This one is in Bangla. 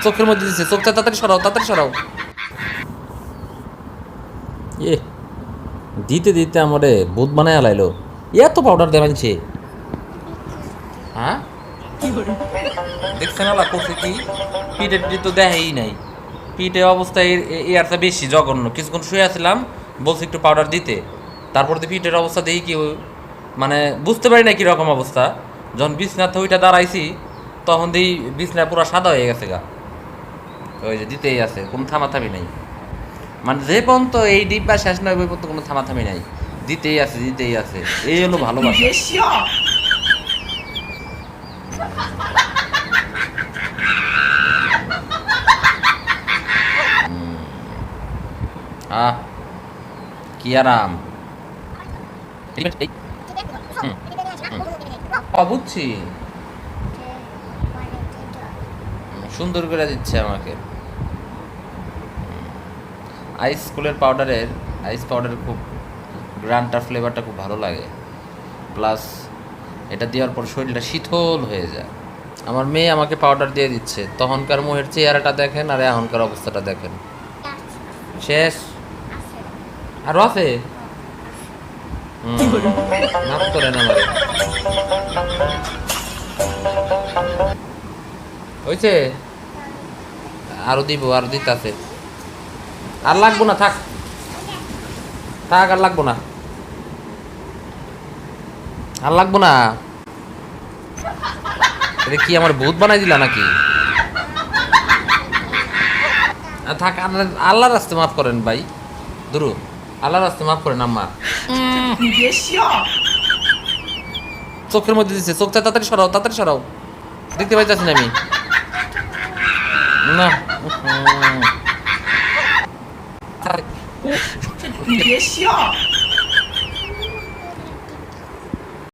চোখের মধ্যে দিচ্ছে, চোখটা তাড়াতাড়ি সরাও, তাড়াতাড়ি সরাও। এ দিতে দিতে আমারে ভূত বানায় লাইলো। এত পাউডার দেয় মানছে। হ্যাঁ দেখছেন আলা করছে কি, পিঠে তো দেখাই নাই। পিঠে অবস্থায় এরটা বেশি জঘন্য। কিছুক্ষণ শুয়ে আসছিলাম, বলছি একটু পাউডার দিতে, তারপর তো পিঠের অবস্থা দেখি কি, মানে বুঝতে পারি না কীরকম অবস্থা। যখন বিছনাতে ওইটা দাঁড়াইছি, তখন দিই বিছনা পুরো সাদা হয়ে গেছে গা। ওই যে দিতেই আছে, কোনো থামাথামি নাই। মানে যে পর্যন্ত এই ডিব্বা শেষ নয় ওই পর্যন্ত কোনো থামাথামি নাই, দিতেই আছে দিতেই আছে। এই হলো ভালোবাসা। আহ কি আরাম। বুঝছি, সুন্দর করে দিচ্ছে আমাকে। আইস কুলের পাউডারের, আইস পাউডারের খুব গ্রানটা, ফ্লেভারটা খুব ভালো লাগে। প্লাস এটা দেওয়ার পর শরীরটা শীতল হয়ে যায়। আমার মেয়ে আমাকে পাউডার দিয়ে দিচ্ছে, তখনকার মুহের চেহারাটা দেখেন আর এখনকার অবস্থাটা দেখেন। শেষ আরও আছে। মাফ করেন আমারে। হয়েছে, আরো দিব, আরো দিতে আছে। আর লাগবো না, থাক থাক, আর লাগবো না, আর লাগবো না। এটা কি আমার ভূত বানাই দিলা নাকি? থাক, আল্লাহর রাস্তে মাফ করেন ভাই, দুরু আল্লাহর রাস্তে মাফ করেন আম্মা। চোখের মধ্যে দিচ্ছে, চোখটা তাড়াতাড়ি সরাও, তাড়াতাড়ি সরাও। দেখতে পাইতেছি না আমি, না।